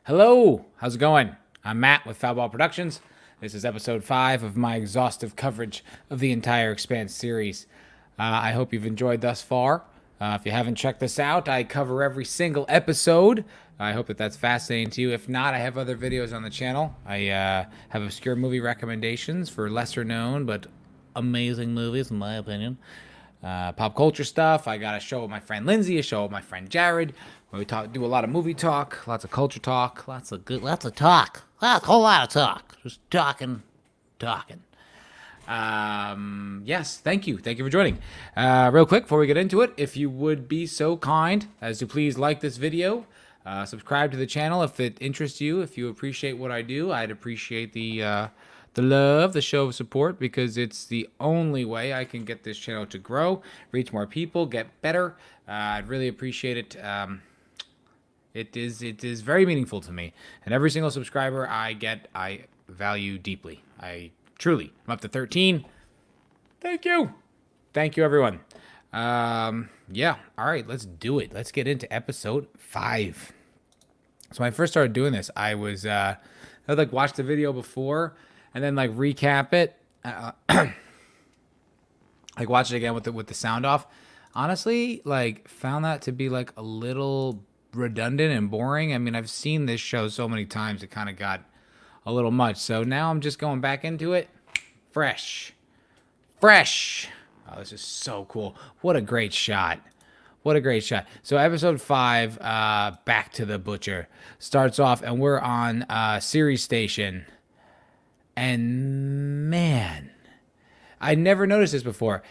Hello, how's it going? I'm Matt with Foulball Productions. This is episode 5 of my exhaustive coverage of the entire Expanse series. I hope you've enjoyed thus far. If you haven't checked this out, I cover every single episode. I hope that that's fascinating to you. If not, I have other videos on the channel. I have obscure movie recommendations for lesser known but amazing movies, in my opinion. Pop culture stuff. I got a show with my friend Lindsay, a show with my friend Jared, where we do a lot of movie talk, lots of culture talk, lots of talk, a whole lot of talk, just talking. Yes, thank you for joining. Real quick before we get into it, if you would be so kind as to please like this video, subscribe to the channel if it interests you. If you appreciate what I do, I'd appreciate the love, the show of support, because it's the only way I can get this channel to grow, reach more people, get better. I'd really appreciate it. It is very meaningful to me, and every single subscriber I get, I value deeply. I'm up to 13. Thank you, everyone. Yeah, all right, let's do it. Let's get into episode 5. So when I first started doing this, I would like watch the video before and then like recap it, like watch it again with the sound off. Honestly, like found that to be like a little redundant and boring. I mean, I've seen this show so many times, it kind of got a little much. So now I'm just going back into it, fresh. Oh, this is so cool. What a great shot. So episode 5, Back to the Butcher, starts off, and we're on Ceres Station. And man, I never noticed this before.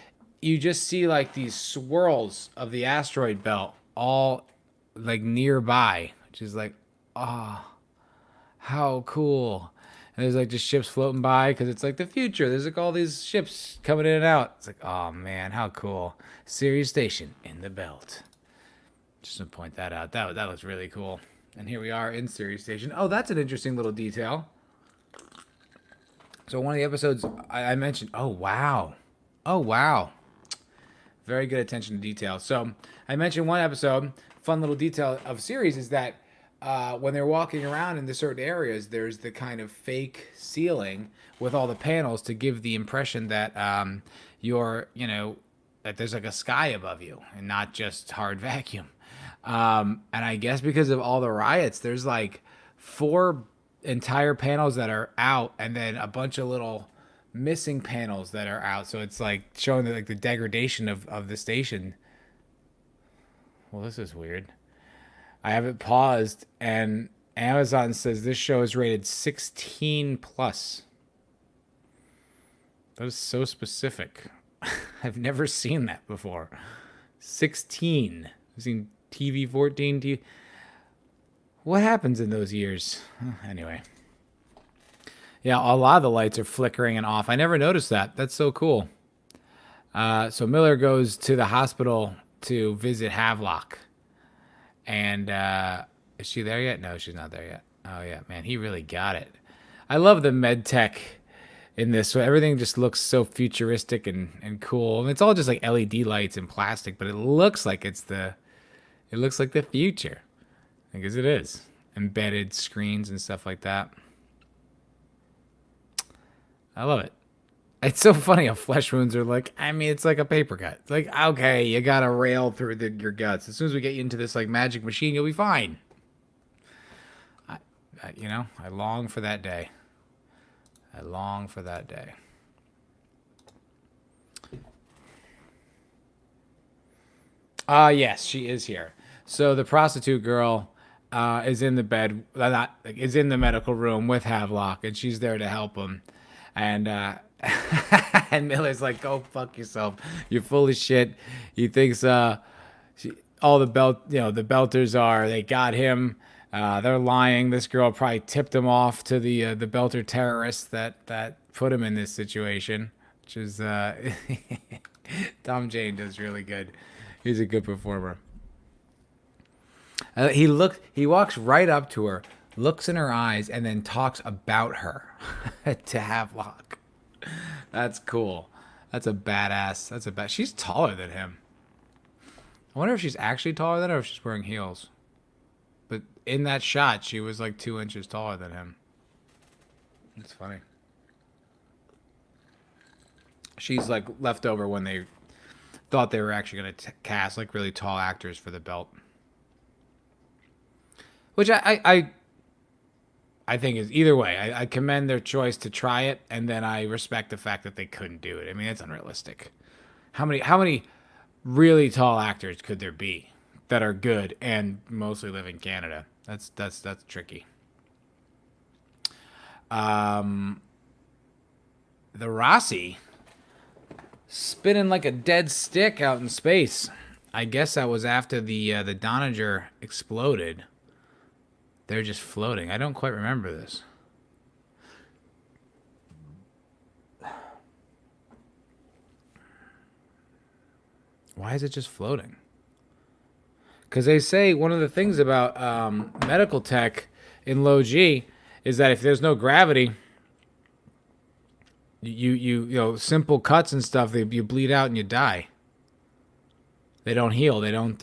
You just see like these swirls of the asteroid belt all like nearby, which is like, oh, how cool. And there's like just ships floating by because it's like the future. There's like all these ships coming in and out. It's like, oh man, how cool. Ceres Station in the belt. Just to point that out. That looks really cool. And here we are in Ceres Station. Oh, that's an interesting little detail. So one of the episodes I mentioned, oh wow. Very good attention to detail. So I mentioned one episode, fun little detail of Ceres is that when they're walking around in the certain areas, there's the kind of fake ceiling with all the panels to give the impression that that there's like a sky above you and not just hard vacuum. And I guess because of all the riots, there's like 4 entire panels that are out and then a bunch of little missing panels that are out, so it's like showing the degradation of the station. Well, this is weird. I have it paused and Amazon says this show is rated 16 plus. That is so specific. I've never seen that before. 16. I've seen TV 14. What happens in those years? Anyway. Yeah, a lot of the lights are flickering and off. I never noticed that. That's so cool. So Miller goes to the hospital to visit Havelock. And is she there yet? No, she's not there yet. Oh, yeah, man, he really got it. I love the med tech in this. So everything just looks so futuristic and cool. And it's all just like LED lights and plastic, but it looks like the future. I guess it is. Embedded screens and stuff like that. I love it. It's so funny how flesh wounds are like, I mean, it's like a paper cut. It's like, okay, you got to rail through your guts. As soon as we get you into this like magic machine, you'll be fine. I long for that day. Yes, she is here. So the prostitute girl is in the bed, is in the medical room with Havelock, and she's there to help him. And and Miller's like, "Go fuck yourself. You're full of shit." He thinks all the Belters they got him. They're lying. This girl probably tipped him off to the Belter terrorists that put him in this situation, which is Tom Jane does really good. He's a good performer. He walks right up to her, looks in her eyes, and then talks about her to Havelock. That's cool. That's a badass. She's taller than him. I wonder if she's actually taller than him or if she's wearing heels. but in that shot, she was like 2 inches taller than him. It's funny. She's like left over when they thought they were actually going to cast like really tall actors for the belt, which I think is either way. I commend their choice to try it, and then I respect the fact that they couldn't do it. I mean, it's unrealistic. How many really tall actors could there be that are good and mostly live in Canada? That's tricky. The Rossi spinning like a dead stick out in space. I guess that was after the Donnager exploded. They're just floating. I don't quite remember this. Why is it just floating? Because they say one of the things about medical tech in low G is that if there's no gravity, you know, simple cuts and stuff, you bleed out and you die. They don't heal. They don't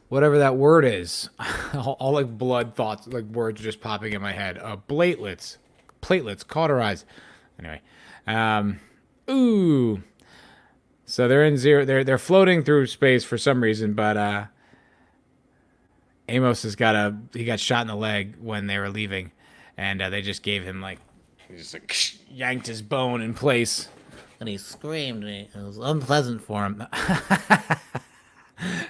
whatever that word is. all like blood thoughts, like words just popping in my head. Platelets, cauterize. Anyway, ooh. So they're in zero. They're floating through space for some reason, but Amos he got shot in the leg when they were leaving, and they just gave him like, he just like yanked his bone in place, and he screamed. And it was unpleasant for him.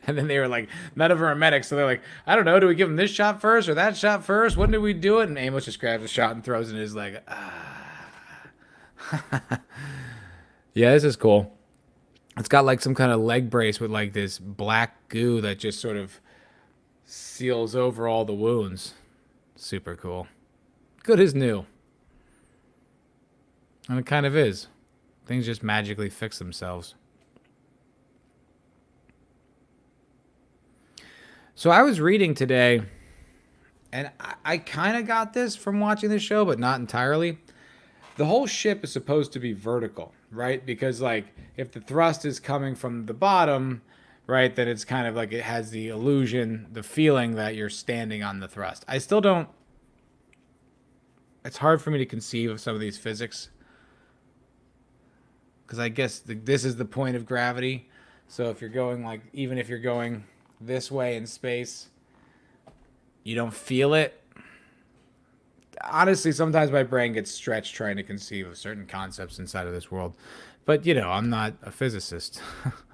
And then they were like, none of them are medics, so they're like, I don't know, do we give him this shot first or that shot first? When do we do it? And Amos just grabs a shot and throws it in his leg. Yeah, this is cool. It's got like some kind of leg brace with like this black goo that just sort of seals over all the wounds. Super cool. Good as new. And it kind of is. Things just magically fix themselves. So I was reading today, and I kind of got this from watching the show, but not entirely. The whole ship is supposed to be vertical, right? Because like if the thrust is coming from the bottom, right, then it's kind of like it has the illusion, the feeling that you're standing on the thrust. I still don't. It's hard for me to conceive of some of these physics, because I guess this is the point of gravity. So if you're going like, even if you're going this way in space, you don't feel it. Honestly, sometimes my brain gets stretched trying to conceive of certain concepts inside of this world. But, you know, I'm not a physicist.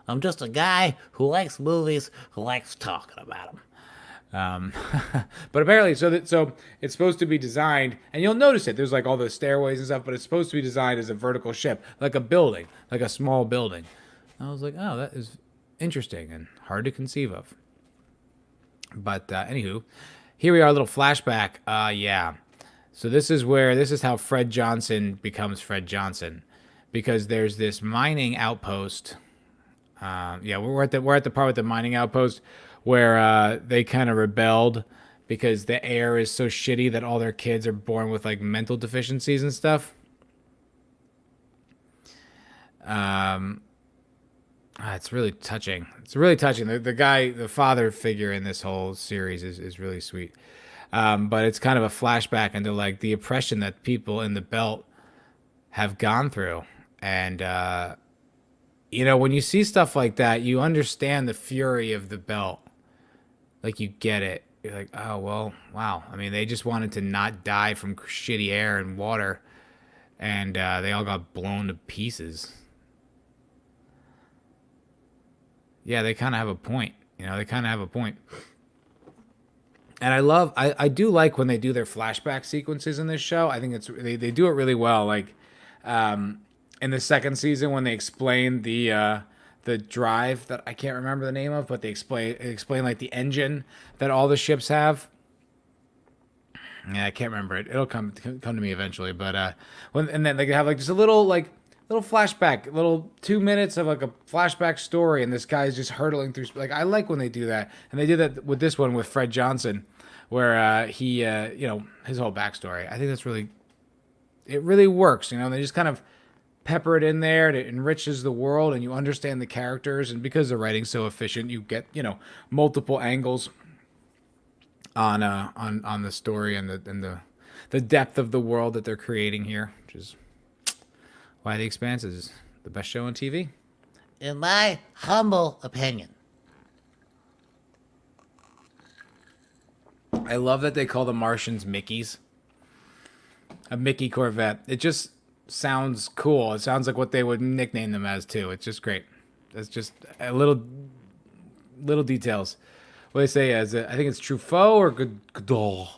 I'm just a guy who likes movies, who likes talking about them. But apparently, so it's supposed to be designed, and you'll notice it. There's like all those stairways and stuff, but it's supposed to be designed as a vertical ship, like a building, like a small building. I was like, oh, that is interesting and hard to conceive of. But anywho, here we are, a little flashback. Yeah. So this is how Fred Johnson becomes Fred Johnson, because there's this mining outpost. Yeah, we're at the part with the mining outpost where they kind of rebelled because the air is so shitty that all their kids are born with like mental deficiencies and stuff. It's really touching. It's really touching. The guy, the father figure in this whole series is really sweet. But it's kind of a flashback into like the oppression that people in the belt have gone through. And, you know, when you see stuff like that, you understand the fury of the belt. Like, you get it. You're like, oh, well, wow. I mean, they just wanted to not die from shitty air and water. And they all got blown to pieces. Yeah, they kind of have a point. You know, they kind of have a point. And I do like when they do their flashback sequences in this show. I think they do it really well. Like, in the second season when they explain the drive that I can't remember the name of, but they explain like the engine that all the ships have. Yeah, I can't remember it. It'll come to me eventually. But and then they have like just a little flashback, little 2 minutes of like a flashback story, and this guy's just hurtling through. Like, I like when they do that, and they did that with this one with Fred Johnson, where he, you know, his whole backstory. I think it really works. You know, they just kind of pepper it in there, and it enriches the world, and you understand the characters. And because the writing's so efficient, you get, you know, multiple angles on the story and the depth of the world that they're creating here, which is why The Expanse is the best show on TV. In my humble opinion. I love that they call the Martians Mickeys. A Mickey Corvette. It just sounds cool. It sounds like what they would nickname them as too. It's just great. It's just a little details. What they say is, I think it's Truffaut or Godot.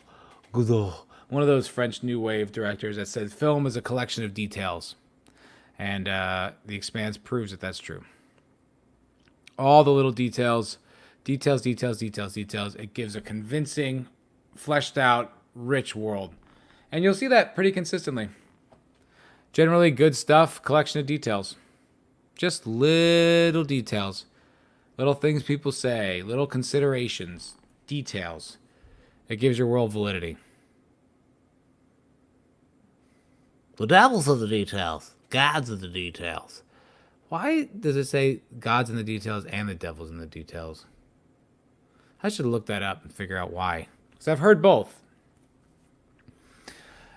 One of those French New Wave directors that said film is a collection of details. And The Expanse proves that that's true. All the little details. It gives a convincing, fleshed out, rich world. And you'll see that pretty consistently. Generally good stuff, collection of details. Just little details. Little things people say, little considerations, details. It gives your world validity. The devil's in the details. God's in the details. Why does it say God's in the details and the devil's in the details? I should look that up and figure out why. Because I've heard both.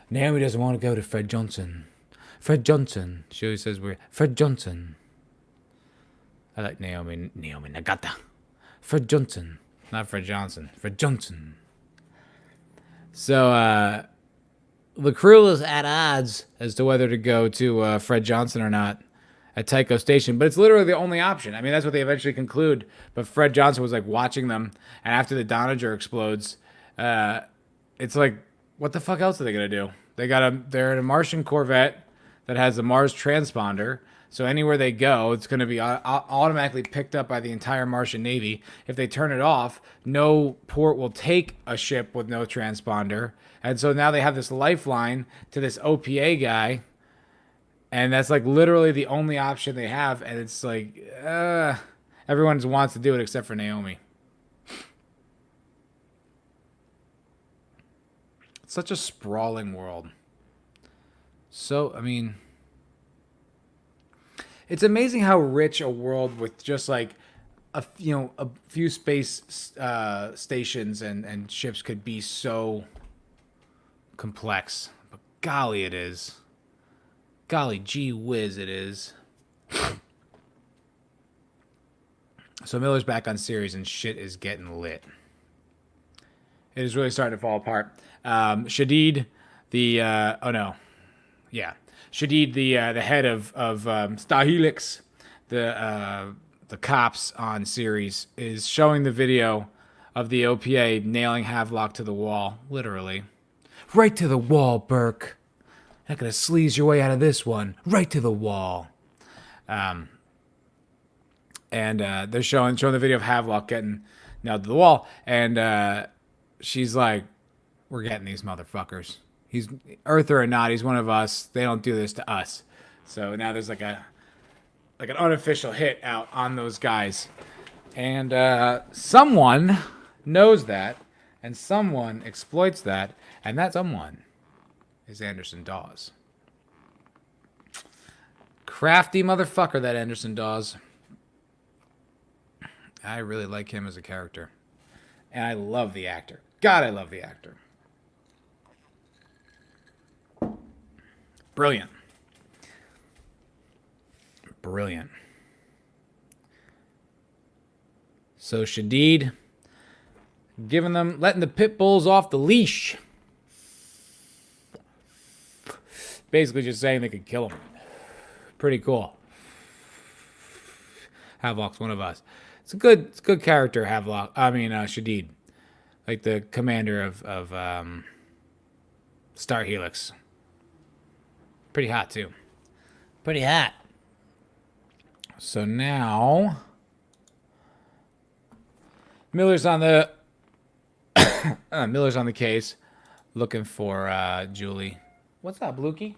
Naomi doesn't want to go to Fred Johnson. Fred Johnson. She always says we're Fred Johnson. I like Naomi Nagata. Fred Johnson. Not Fred Johnson. Fred Johnson. So, the crew is at odds as to whether to go to Fred Johnson or not at Tycho Station, but it's literally the only option. I mean, that's what they eventually conclude. But Fred Johnson was like watching them, and after the Donnager explodes, it's like, what the fuck else are they gonna do? They're in a Martian Corvette that has the Mars transponder. So anywhere they go, it's going to be automatically picked up by the entire Martian Navy. If they turn it off, no port will take a ship with no transponder. And so now they have this lifeline to this OPA guy. And that's like literally the only option they have. And it's like, everyone wants to do it except for Naomi. It's such a sprawling world. So, I mean, it's amazing how rich a world with just like a few space stations and ships could be so complex. But golly, it is. Golly gee whiz, it is. So Miller's back on Ceres and shit is getting lit. It is really starting to fall apart. Shadid, Shadid, the head of Star Helix, the cops on Ceres, is showing the video of the OPA nailing Havelock to the wall, literally. Right to the wall, Burke. Not gonna sleaze your way out of this one. Right to the wall. And they're showing the video of Havelock getting nailed to the wall, and she's like, "We're getting these motherfuckers. He's Earther or not, he's one of us. They don't do this to us." So now there's like an unofficial hit out on those guys, and someone knows that, and someone exploits that, and that someone is Anderson Dawes. Crafty motherfucker, that Anderson Dawes. I really like him as a character, and I love the actor. God, I love the actor. Brilliant. Brilliant. So Shadid letting the pit bulls off the leash. Basically just saying they could kill him. Pretty cool. Havelock's one of us. It's a good character, Havelock. I mean, Shadid. Like the commander of Star Helix. Pretty hot, too. Pretty hot. So now Miller's on the case, looking for Julie. What's up, Lukey?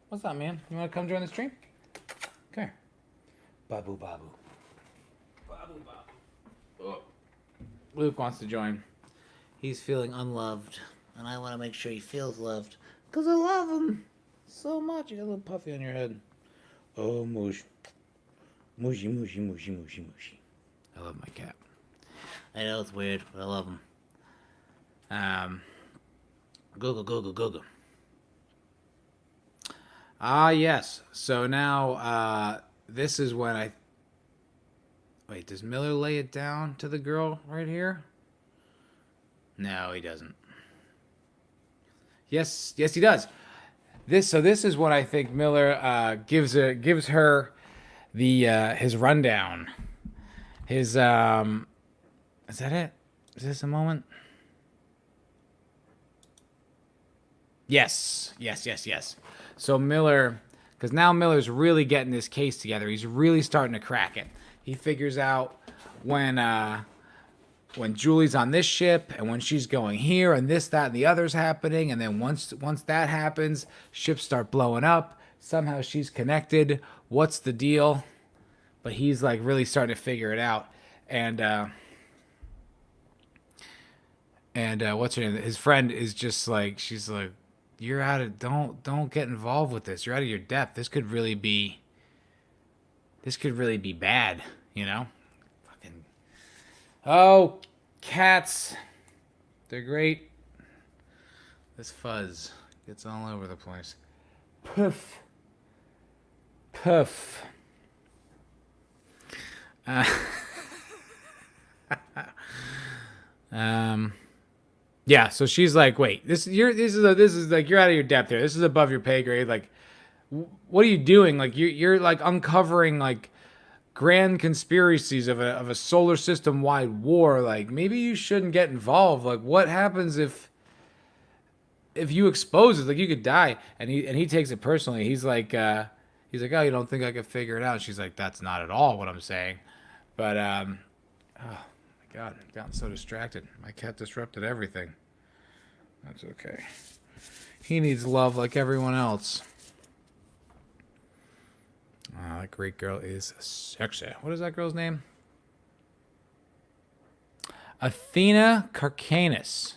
What's up, man? You want to come join the stream? Okay. Babu. Oh. Luke wants to join. He's feeling unloved, and I want to make sure he feels loved, because I love him so much. You got a little puffy on your head. Oh, Moosh. Mooshy, mooshy, mooshy, mooshy, mooshy. I love my cat. I know it's weird, but I love him. Google, Google, Google. Yes. So now, this is when I... Wait, does Miller lay it down to the girl right here? No, he doesn't. Yes, he does. This is what I think Miller gives her the his rundown. His is that it? Is this a moment? Yes. So Miller, because now Miller's really getting this case together. He's really starting to crack it. He figures out when Julie's on this ship and when she's going here and this, that, and the other's happening. And then once that happens, ships start blowing up. Somehow she's connected. What's the deal? But he's like really starting to figure it out. And what's her name? His friend is just like, she's like, you're out of, don't get involved with this. You're out of your depth. This could really be bad, you know? Fucking, oh, cats. They're great. This fuzz gets all over the place. Poof. Poof. Yeah, so she's like, wait, this is like, you're out of your depth here. This is above your pay grade. Like, what are you doing? Like, you're like uncovering like grand conspiracies of a solar system wide war. Like, maybe you shouldn't get involved. Like, what happens if you expose it? Like, you could die. And he takes it personally. He's like, oh, you don't think I could figure it out? She's like, that's not at all what I'm saying. But oh my God, I've gotten so distracted. My cat disrupted everything. That's okay. He needs love like everyone else. That great girl is sexy. What is that girl's name? Athena Karkanis.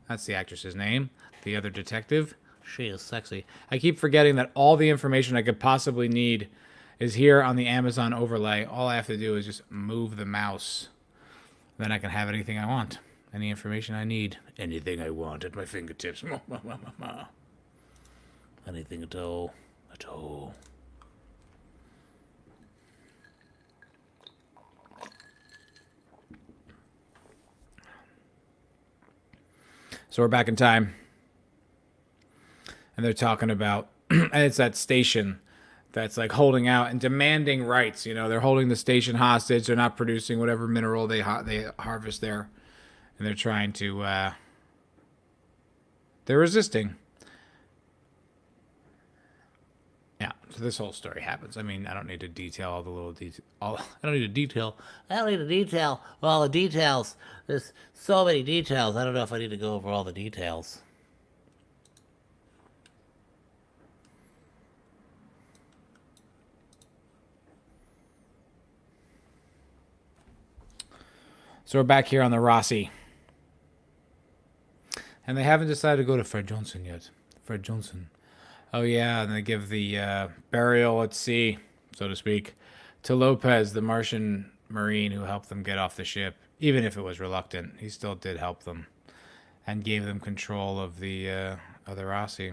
That's the actress's name. The other detective. She is sexy. I keep forgetting that all the information I could possibly need is here on the Amazon overlay. All I have to do is just move the mouse. Then I can have anything I want. Any information I need. Anything I want at my fingertips. Anything at all. At all. So we're back in time. And they're talking about, and it's that station that's like holding out and demanding rights. You know, they're holding the station hostage. They're not producing whatever mineral they harvest there. And they're trying to, they're resisting. Yeah, so this whole story happens. I mean, I don't need to detail all the little details. I don't need to detail. I don't need to detail all the details. There's so many details. I don't know if I need to go over all the details. So we're back here on the Rossi. And they haven't decided to go to Fred Johnson yet. Fred Johnson. Oh, yeah, and they give the burial at sea, so to speak, to Lopez, the Martian Marine who helped them get off the ship. Even if it was reluctant, he still did help them and gave them control of the Rossi.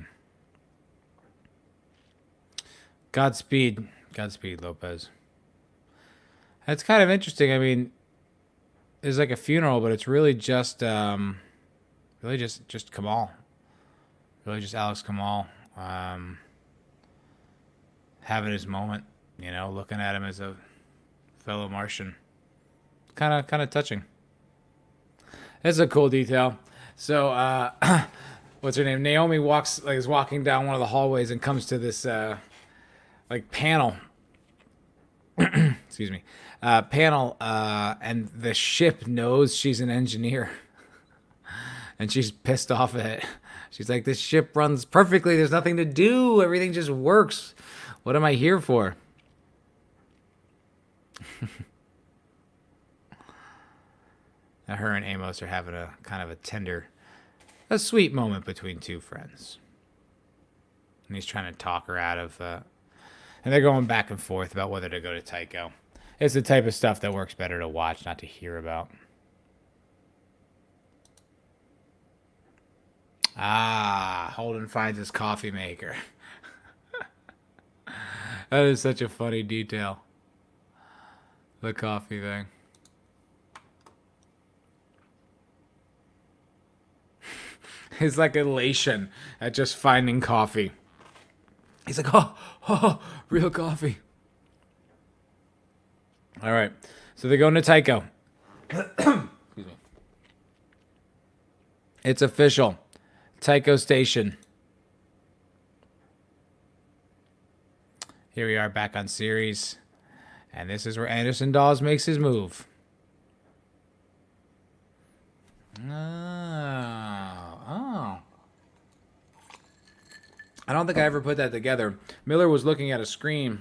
Godspeed. Godspeed, Lopez. That's kind of interesting. I mean, there's like a funeral, but it's really just Kamal. Really just Alex Kamal. Having his moment, you know, looking at him as a fellow Martian. Kind of touching. That's a cool detail. So, what's her name? Naomi is walking down one of the hallways and comes to this panel. Excuse me. Panel, and the ship knows she's an engineer. And she's pissed off at it. She's like, this ship runs perfectly. There's nothing to do. Everything just works. What am I here for? Now her and Amos are having a kind of a sweet moment between two friends. And he's trying to talk her out of And they're going back and forth about whether to go to Tycho. It's the type of stuff that works better to watch, not to hear about. Ah, Holden finds his coffee maker. That is such a funny detail. The coffee thing. His like elation at just finding coffee. He's like, oh, real coffee. All right, so they're going to Tycho. Excuse me. It's official. Tycho Station. Here we are back on Ceres. And this is where Anderson Dawes makes his move. Oh. I don't think I ever put that together. Miller was looking at a screen,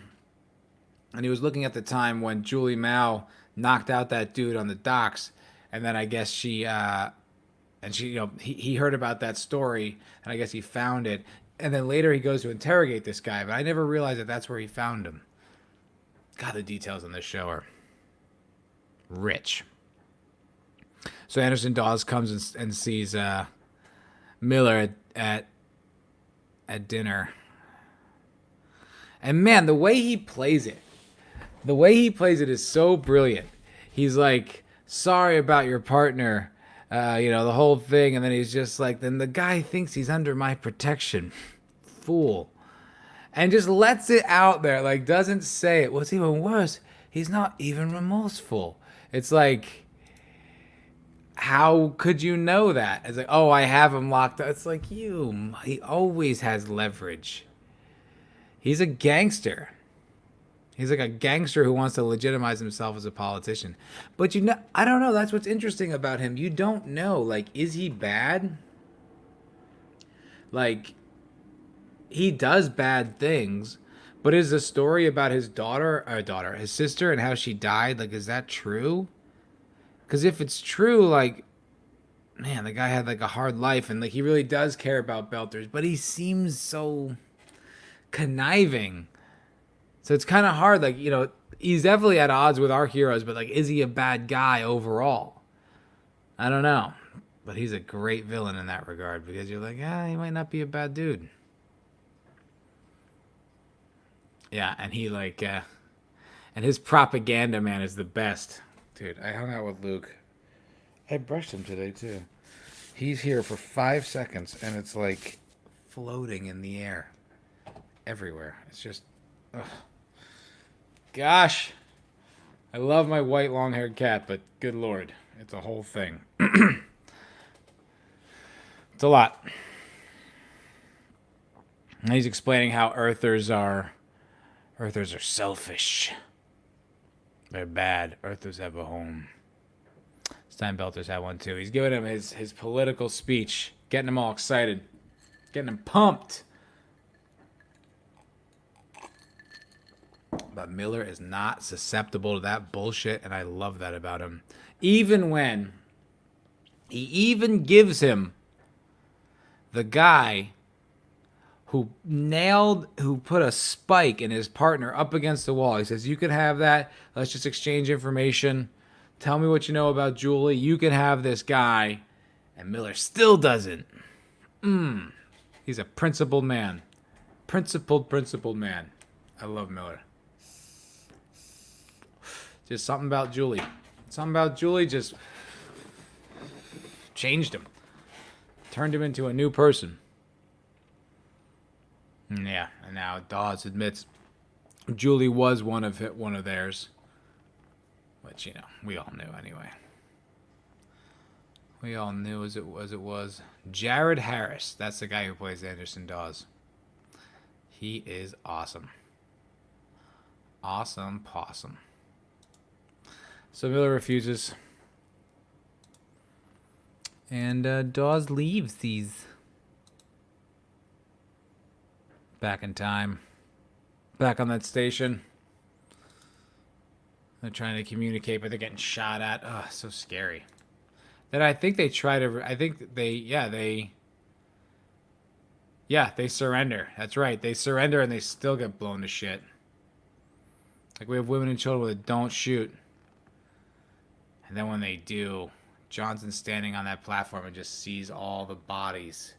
and he was looking at the time when Julie Mao knocked out that dude on the docks, and then I guess he heard about that story, and I guess he found it, and then later he goes to interrogate this guy, but I never realized that that's where he found him. God, the details on this show are rich. So Anderson Dawes comes and sees Miller at dinner. And man, the way he plays it is so brilliant. He's like, sorry about your partner, the whole thing. And then he's just like, then the guy thinks he's under my protection. Fool. And just lets it out there, like doesn't say it. What's even worse, he's not even remorseful. It's like, how could you know that? It's like, oh, I have him locked up. It's like, he always has leverage. He's a gangster. He's like a gangster who wants to legitimize himself as a politician. But I don't know. That's what's interesting about him. You don't know. Like, is he bad? Like, he does bad things, but is the story about his his sister and how she died, like, is that true? Because if it's true, like, man, the guy had like a hard life, and like he really does care about Belters, but he seems so conniving. So it's kind of hard. Like, he's definitely at odds with our heroes, but like, is he a bad guy overall? I don't know. But he's a great villain in that regard, because you're like, he might not be a bad dude. Yeah, and he like, and his propaganda man is the best. Dude, I hung out with Luke. I brushed him today, too. He's here for 5 seconds, and it's like floating in the air. Everywhere. It's just, ugh. Gosh. I love my white long-haired cat, but good Lord. It's a whole thing. It's a lot. And he's explaining how Earthers are selfish. They're bad. Earthers have a home. This time Belters had one too. He's giving him his political speech, getting him all excited, getting him pumped. But Miller is not susceptible to that bullshit, and I love that about him. Even when he even gives him the guy who put a spike in his partner up against the wall. He says, you can have that. Let's just exchange information. Tell me what you know about Julie. You can have this guy. And Miller still doesn't. He's a principled man. Principled man. I love Miller. Just something about Julie. Something about Julie just changed him. Turned him into a new person. Yeah, and now Dawes admits Julie was one of theirs, which we all knew anyway. We all knew as it was. Jared Harris, that's the guy who plays Anderson Dawes. He is awesome. Awesome possum. So Miller refuses, and Dawes leaves these. Back in time. Back on that station. They're trying to communicate, but they're getting shot at. Oh, so scary. Then I think they try to... they surrender. That's right. They surrender and they still get blown to shit. Like, we have women and children with a don't shoot. And then when they do, Johnson's standing on that platform and just sees all the bodies,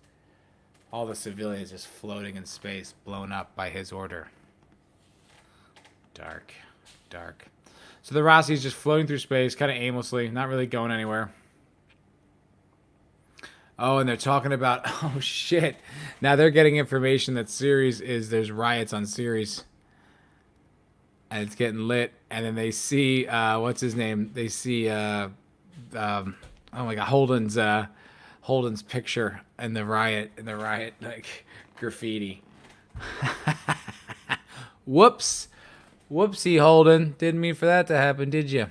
all the civilians just floating in space, blown up by his order. Dark. Dark. So the Rossi's just floating through space, kind of aimlessly, not really going anywhere. Oh, and they're talking about, oh shit. Now they're getting information that Ceres there's riots on Ceres. And it's getting lit. And then they see, what's his name? They see, oh my god, Holden's picture in the riot, like, graffiti. Whoops. Whoopsie, Holden. Didn't mean for that to happen, did you?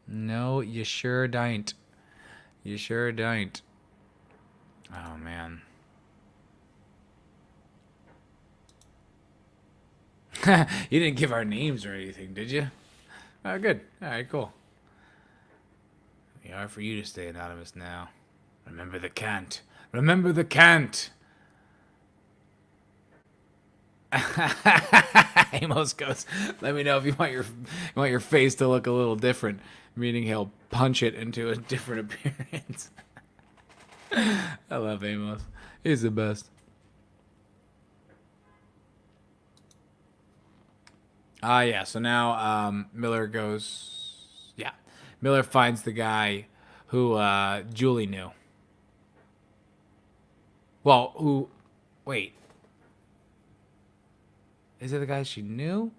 No, you sure don't. You sure don't. Oh, man. You didn't give our names or anything, did you? Oh, good. All right, cool. We are for you to stay anonymous now. Remember the cant. Remember the cant. Amos goes, let me know if you want your face to look a little different, meaning he'll punch it into a different appearance. I love Amos. He's the best. Yeah, so now Miller goes, yeah. Miller finds the guy who Julie knew. Well, wait. Is it the guy she knew?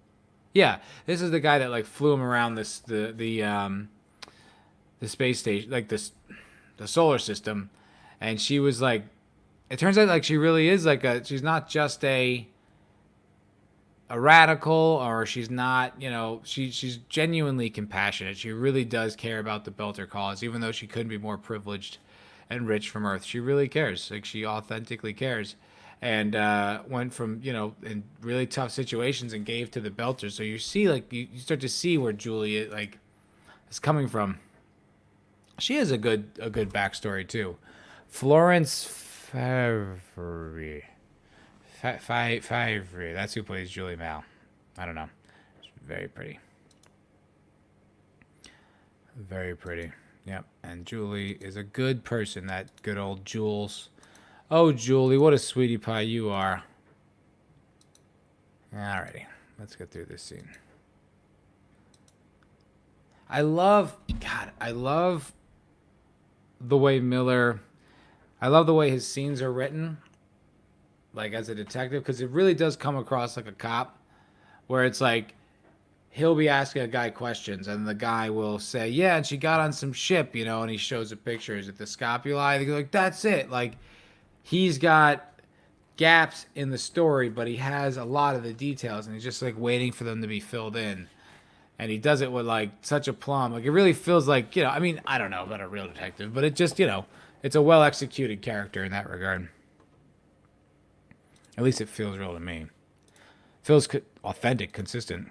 Yeah, this is the guy that like flew him around the space station, like the solar system, and she was like, it turns out like she really is like she's not just a radical, or she's not, she's genuinely compassionate. She really does care about the Belter cause, even though she couldn't be more privileged and rich from Earth. She really cares. Like, she authentically cares. And went from, in really tough situations and gave to the Belters. So you see, like, you start to see where Julie is coming from. She has a good backstory too. Florence Favre. Favre. That's who plays Julie Mal. I don't know. She's very pretty. Very pretty. Yep. And Julie is a good person. That good old Jules. Oh, Julie, what a sweetie pie you are. Alrighty. Let's get through this scene. I love the way Miller, I love the way his scenes are written, like as a detective, because it really does come across like a cop, where it's like, he'll be asking a guy questions, and the guy will say, yeah, and she got on some ship, and he shows a picture. Is it the Scopuli? They go like, that's it. Like, he's got gaps in the story, but he has a lot of the details, and he's just like waiting for them to be filled in. And he does it with like such a plum. Like, it really feels like, I mean, I don't know about a real detective, but it just, it's a well executed character in that regard. At least it feels real to me. Feels authentic, consistent.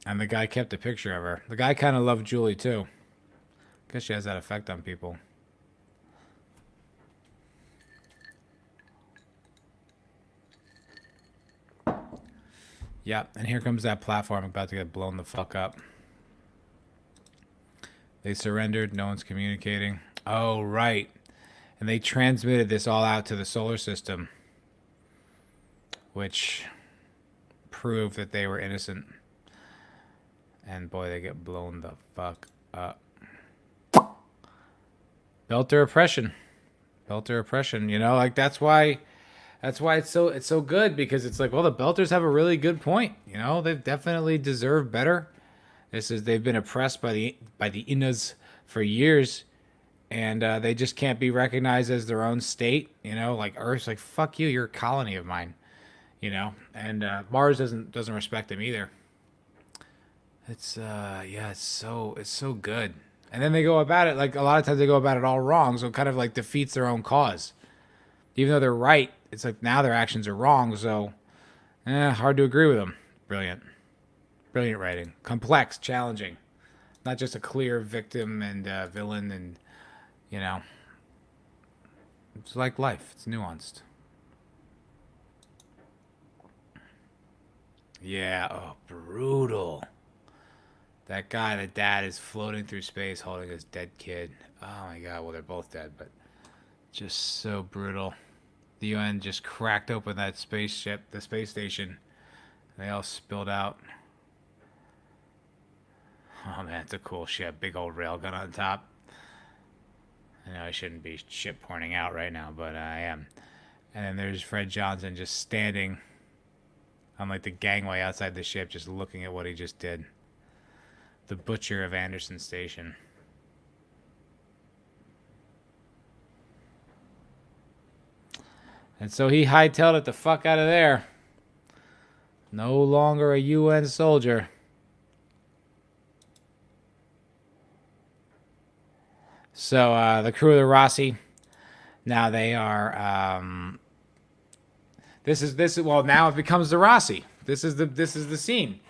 And the guy kept a picture of her. The guy kind of loved Julie too. Guess she has that effect on people. Yeah, and here comes that platform about to get blown the fuck up. They surrendered. No one's communicating. Oh, right. And they transmitted this all out to the solar system, which proved that they were innocent. And boy, they get blown the fuck up. Belter oppression. Belter oppression, like that's why it's so good, because it's like, well, the Belters have a really good point. They've definitely deserved better. They've been oppressed by the Innas for years, and they just can't be recognized as their own state. Like Earth's like, fuck you, you're a colony of mine. And Mars doesn't respect them either. It's it's so good. And then they go about it, like, a lot of times they go about it all wrong, so it kind of like defeats their own cause. Even though they're right, it's like now their actions are wrong, so hard to agree with them. Brilliant writing. Complex, challenging. Not just a clear victim and villain, and it's like life. It's nuanced. Yeah, oh, brutal. That guy, the dad, is floating through space holding his dead kid. Oh my god, well, they're both dead, but just so brutal. The UN just cracked open that spaceship, the space station. They all spilled out. Oh man, it's a cool ship. Big old railgun on top. I know I shouldn't be ship pointing out right now, but I am. And then there's Fred Johnson just standing on like the gangway outside the ship, just looking at what he just did. The butcher of Anderson Station. And so he hightailed it the fuck out of there. No longer a UN soldier. So the crew of the Rossi, now they are. This is well, now it becomes the Rossi. This is the scene.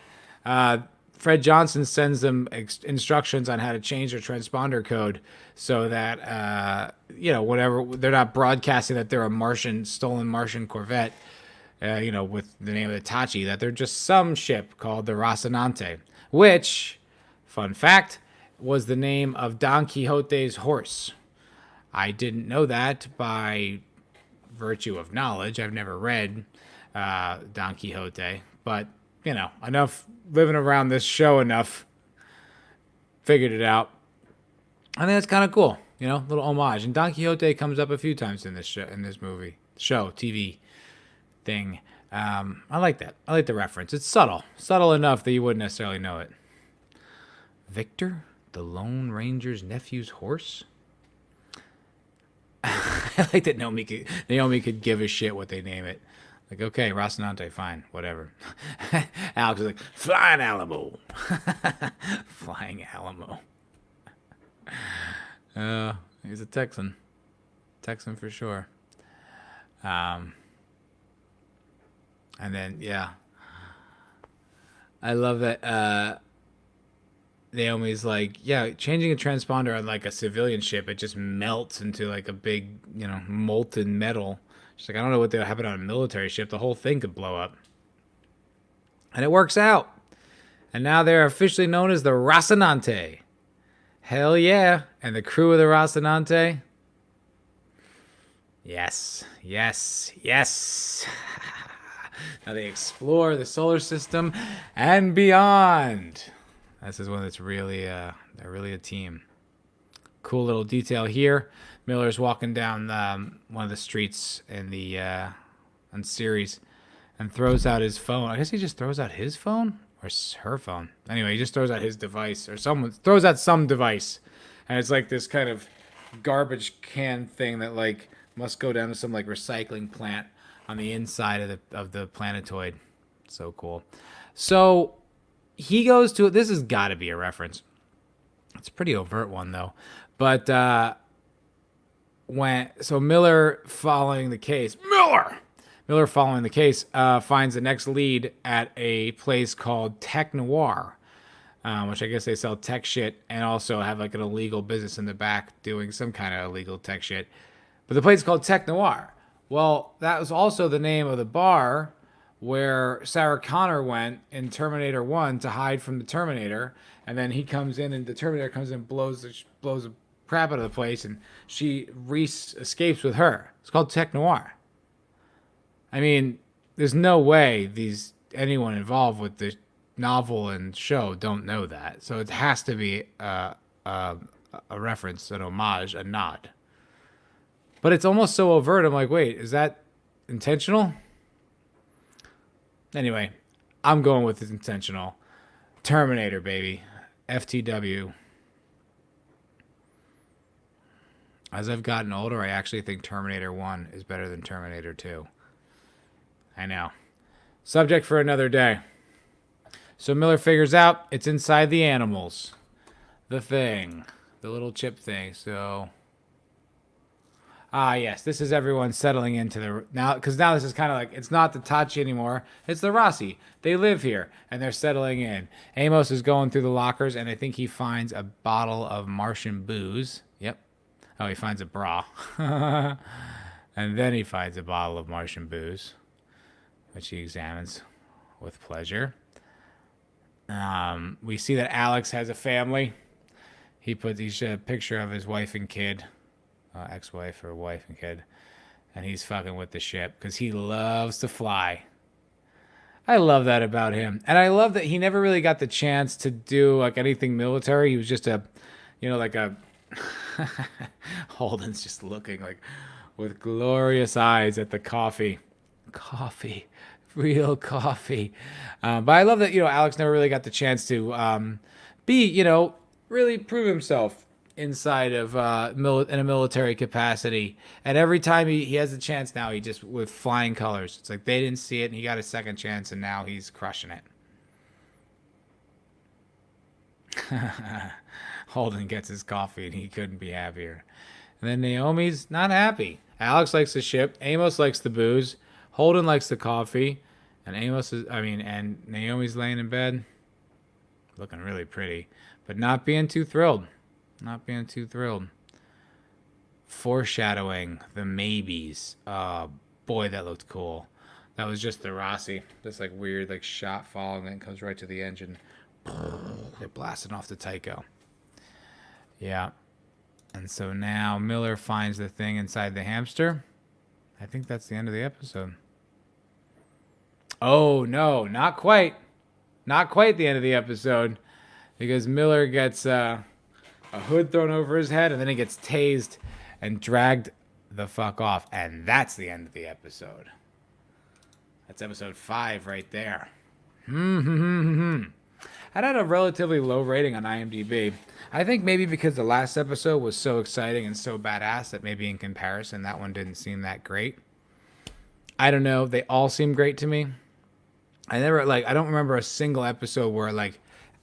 Fred Johnson sends them instructions on how to change their transponder code so that whatever, they're not broadcasting that they're a stolen Martian corvette, with the name of the Tachi, that they're just some ship called the Rocinante, which, fun fact, was the name of Don Quixote's horse. I didn't know that by virtue of knowledge. I've never read Don Quixote, but enough living around this show enough, figured it out. I think that's kind of cool, little homage. And Don Quixote comes up a few times in this TV thing. I like that. I like the reference. It's subtle enough that you wouldn't necessarily know it. Victor, the Lone Ranger's nephew's horse. I like that Naomi could give a shit what they name it. Like, okay, Rocinante, fine, whatever. Alex is like, Flying Alamo. Flying Alamo. He's a Texan. Texan for sure. And then, yeah. I love that Naomi's like, yeah, changing a transponder on like a civilian ship, it just melts into like a big, molten metal. She's like, I don't know what would happen on a military ship. The whole thing could blow up. And it works out. And now they're officially known as the Rocinante. Hell yeah. And the crew of the Rocinante. Yes. Now they explore the solar system and beyond. This is one that's really, they're really a team. Cool little detail here. Miller's walking down one of the streets in the on Ceres and throws out his phone. I guess he just throws out his phone or her phone. Anyway, he just throws out his device, or someone throws out some device, and it's like this kind of garbage can thing that like must go down to some like recycling plant on the inside of the planetoid. So cool. So he goes to, this has got to be a reference. It's a pretty overt one though. But Miller following the case, finds the next lead at a place called Tech Noir, which I guess they sell tech shit and also have like an illegal business in the back doing some kind of illegal tech shit. But the place is called Tech Noir. Well, that was also the name of the bar where Sarah Connor went in Terminator 1 to hide from the Terminator. And then he comes in and the Terminator comes in and blows the crap out of the place. And she escapes with her. It's called Tech Noir. I mean, there's no way anyone involved with the novel and show don't know that. So it has to be a reference, an homage, a nod. But it's almost so overt. I'm like, wait, is that intentional? Anyway, I'm going with it's intentional. Terminator, baby. FTW. As I've gotten older, I actually think Terminator 1 is better than Terminator 2. I know. Subject for another day. So Miller figures out it's inside the animals. The thing. The little chip thing. So... yes, this is everyone settling into because now this is kind of like, it's not the Tachi anymore, it's the Rossi. They live here, and they're settling in. Amos is going through the lockers, and I think he finds a bottle of Martian booze. Yep. Oh, he finds a bra. And then he finds a bottle of Martian booze, which he examines. with pleasure. We see that Alex has a family. He showed a picture of his wife and kid, ex-wife or wife and kid, and he's fucking with the ship because he loves to fly. I love that about him, and I love that he never really got the chance to do like anything military. He was just a, like a. Holden's just looking like with glorious eyes at the coffee, real coffee. But I love that Alex never really got the chance to be really prove himself inside of in a military capacity. And every time he has a chance now, he just with flying colors. It's like they didn't see it, and he got a second chance, and now he's crushing it. Holden gets his coffee, and he couldn't be happier. And then Naomi's not happy. Alex likes the ship. Amos likes the booze. Holden likes the coffee. And and Naomi's laying in bed, looking really pretty, but not being too thrilled. Foreshadowing the maybes. Oh, boy, that looked cool. That was just the Rossi. This like weird like shot falling, and then comes right to the engine. They're blasting off the Tycho. Yeah. And so now Miller finds the thing inside the hamster. I think that's the end of the episode. Oh, no, not quite. Not quite the end of the episode. Because Miller gets a hood thrown over his head, and then he gets tased and dragged the fuck off. And that's the end of the episode. That's episode 5 right there. I had a relatively low rating on IMDb. I think maybe because the last episode was so exciting and so badass that maybe in comparison that one didn't seem that great. I don't know. They all seem great to me. I don't remember a single episode where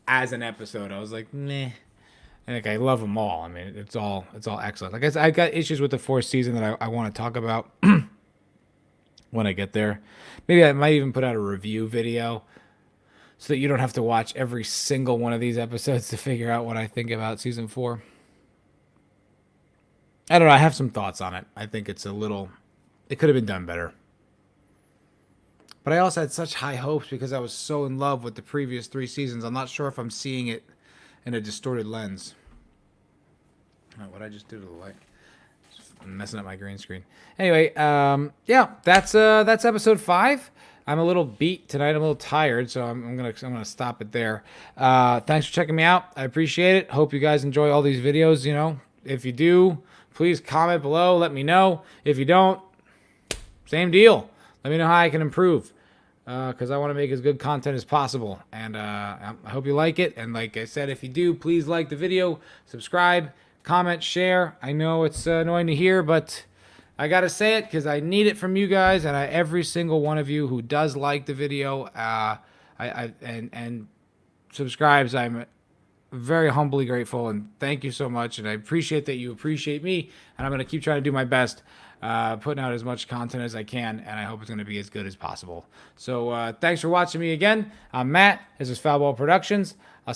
as an episode I was like, meh. And I love them all. I mean, it's all excellent. Like I said, I got issues with the 4th season that I want to talk about when I get there. Maybe I might even put out a review video so that you don't have to watch every single one of these episodes to figure out what I think about season 4. I don't know. I have some thoughts on it. I think it could have been done better. But I also had such high hopes because I was so in love with the previous 3 seasons. I'm not sure if I'm seeing it in a distorted lens. Oh, what I just do to the light? I'm messing up my green screen. Anyway, yeah, that's episode 5. I'm a little beat tonight. I'm a little tired, so I'm gonna stop it there. Thanks for checking me out. I appreciate it. Hope you guys enjoy all these videos. If you do, please comment below. Let me know. If you don't, same deal. Let me know how I can improve, because I want to make as good content as possible. And I hope you like it. And like I said, if you do, please like the video, subscribe, comment, share. I know it's annoying to hear, but I gotta say it because I need it from you guys, and every single one of you who does like the video, and subscribes. I'm very humbly grateful, and thank you so much. And I appreciate that you appreciate me, and I'm gonna keep trying to do my best, putting out as much content as I can, and I hope it's gonna be as good as possible. So thanks for watching me again. I'm Matt. This is Foulball Productions. I'll see